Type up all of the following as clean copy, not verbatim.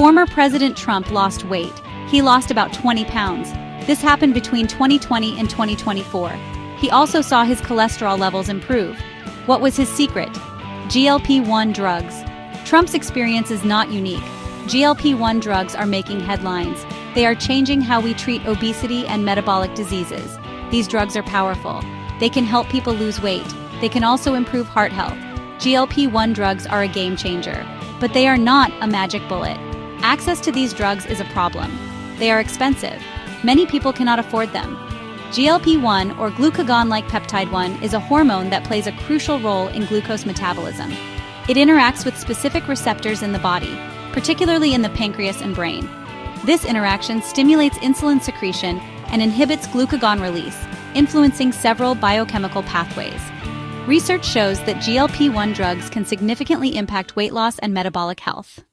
Former President Trump lost weight. He lost about 20 pounds. This happened between 2020 and 2024. He also saw his cholesterol levels improve. What was his secret? GLP-1 drugs. Trump's experience is not unique. GLP-1 drugs are making headlines. They are changing how we treat obesity and metabolic diseases. These drugs are powerful. They can help people lose weight. They can also improve heart health. GLP-1 drugs are a game changer, but they are not a magic bullet. Access to these drugs is a problem. They are expensive. Many people cannot afford them. GLP-1, or glucagon-like peptide 1, is a hormone that plays a crucial role in glucose metabolism. It interacts with specific receptors in the body, particularly in the pancreas and brain. This interaction stimulates insulin secretion and inhibits glucagon release, influencing several biochemical pathways. Research shows that GLP-1 drugs can significantly impact weight loss and metabolic health.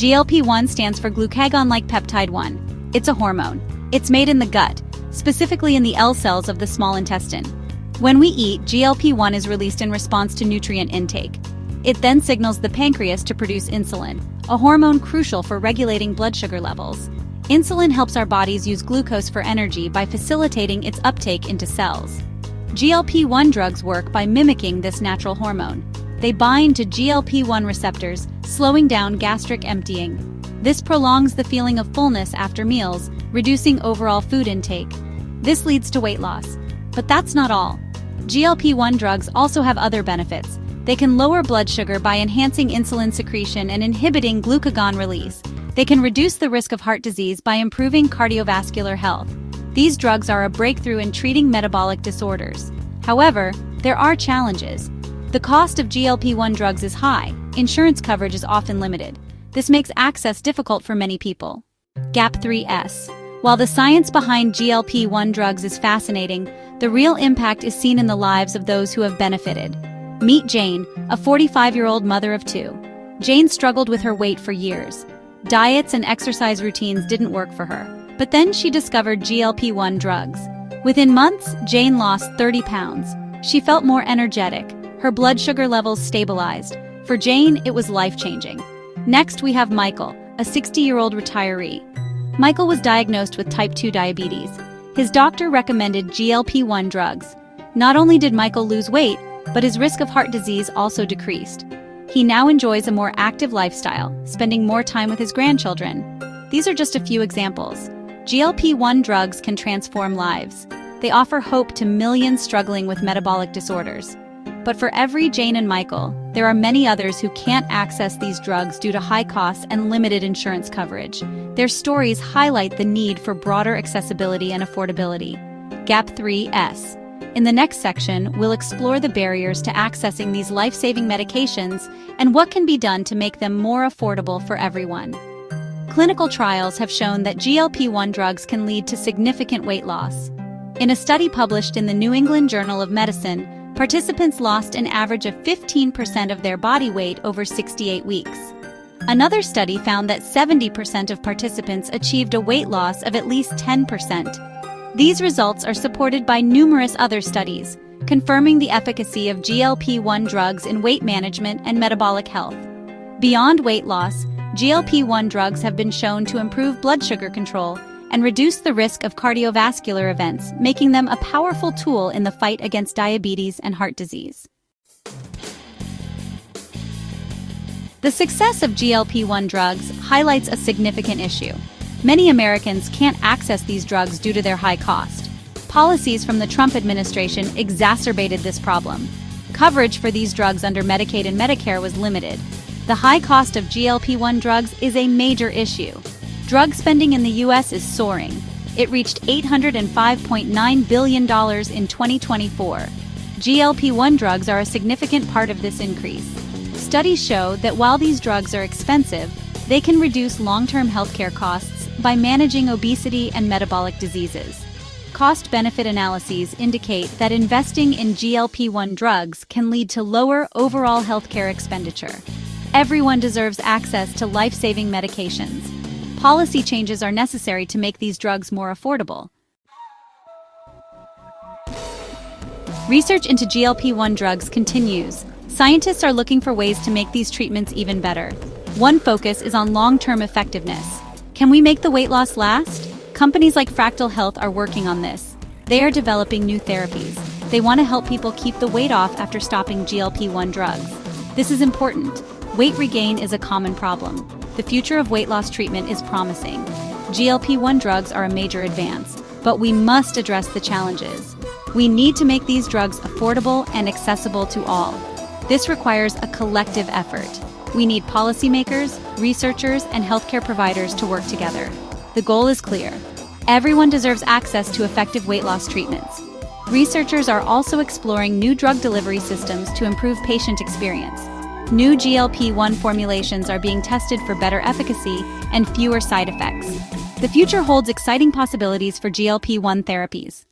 GLP-1 stands for glucagon-like peptide 1. It's a hormone. It's made in the gut, specifically in the L cells of the small intestine. When we eat, GLP-1 is released in response to nutrient intake. It then signals the pancreas to produce insulin, a hormone crucial for regulating blood sugar levels. Insulin helps our bodies use glucose for energy by facilitating its uptake into cells. GLP-1 drugs work by mimicking this natural hormone. They bind to GLP-1 receptors, slowing down gastric emptying. This prolongs the feeling of fullness after meals, reducing overall food intake. This leads to weight loss. But that's not all. GLP-1 drugs also have other benefits. They can lower blood sugar by enhancing insulin secretion and inhibiting glucagon release. They can reduce the risk of heart disease by improving cardiovascular health. These drugs are a breakthrough in treating metabolic disorders. However, there are challenges. The cost of GLP-1 drugs is high. Insurance coverage is often limited. This makes access difficult for many people. Gap 3S. While the science behind GLP-1 drugs is fascinating, the real impact is seen in the lives of those who have benefited. Meet Jane, a 45-year-old mother of two. Jane struggled with her weight for years. Diets and exercise routines didn't work for her. But then she discovered GLP-1 drugs. Within months, Jane lost 30 pounds. She felt more energetic. Her blood sugar levels stabilized. For Jane, it was life-changing. Next, we have Michael, a 60-year-old retiree. Michael was diagnosed with type 2 diabetes. His doctor recommended GLP-1 drugs. Not only did Michael lose weight, but his risk of heart disease also decreased. He now enjoys a more active lifestyle, spending more time with his grandchildren. These are just a few examples. GLP-1 drugs can transform lives. They offer hope to millions struggling with metabolic disorders. But for every Jane and Michael, there are many others who can't access these drugs due to high costs and limited insurance coverage. Their stories highlight the need for broader accessibility and affordability. Gap 3S. In the next section, we'll explore the barriers to accessing these life-saving medications and what can be done to make them more affordable for everyone. Clinical trials have shown that GLP-1 drugs can lead to significant weight loss. In a study published in the New England Journal of Medicine, participants lost an average of 15% of their body weight over 68 weeks. Another study found that 70% of participants achieved a weight loss of at least 10%. These results are supported by numerous other studies, confirming the efficacy of GLP-1 drugs in weight management and metabolic health. Beyond weight loss, GLP-1 drugs have been shown to improve blood sugar control and reduce the risk of cardiovascular events, making them a powerful tool in the fight against diabetes and heart disease. The success of GLP-1 drugs highlights a significant issue. Many Americans can't access these drugs due to their high cost. Policies from the Trump administration exacerbated this problem. Coverage for these drugs under Medicaid and Medicare was limited. The high cost of GLP-1 drugs is a major issue. Drug spending in the U.S. is soaring. It reached $805.9 billion in 2024. GLP-1 drugs are a significant part of this increase. Studies show that while these drugs are expensive, they can reduce long-term healthcare costs by managing obesity and metabolic diseases. Cost-benefit analyses indicate that investing in GLP-1 drugs can lead to lower overall healthcare expenditure. Everyone deserves access to life-saving medications. Policy changes are necessary to make these drugs more affordable. Research into GLP-1 drugs continues. Scientists are looking for ways to make these treatments even better. One focus is on long-term effectiveness. Can we make the weight loss last? Companies like Fractal Health are working on this. They are developing new therapies. They want to help people keep the weight off after stopping GLP-1 drugs. This is important. Weight regain is a common problem. The future of weight loss treatment is promising. GLP-1 drugs are a major advance, but we must address the challenges. We need to make these drugs affordable and accessible to all. This requires a collective effort. We need policymakers, researchers, and healthcare providers to work together. The goal is clear. Everyone deserves access to effective weight loss treatments. Researchers are also exploring new drug delivery systems to improve patient experience. New GLP-1 formulations are being tested for better efficacy and fewer side effects. The future holds exciting possibilities for GLP-1 therapies.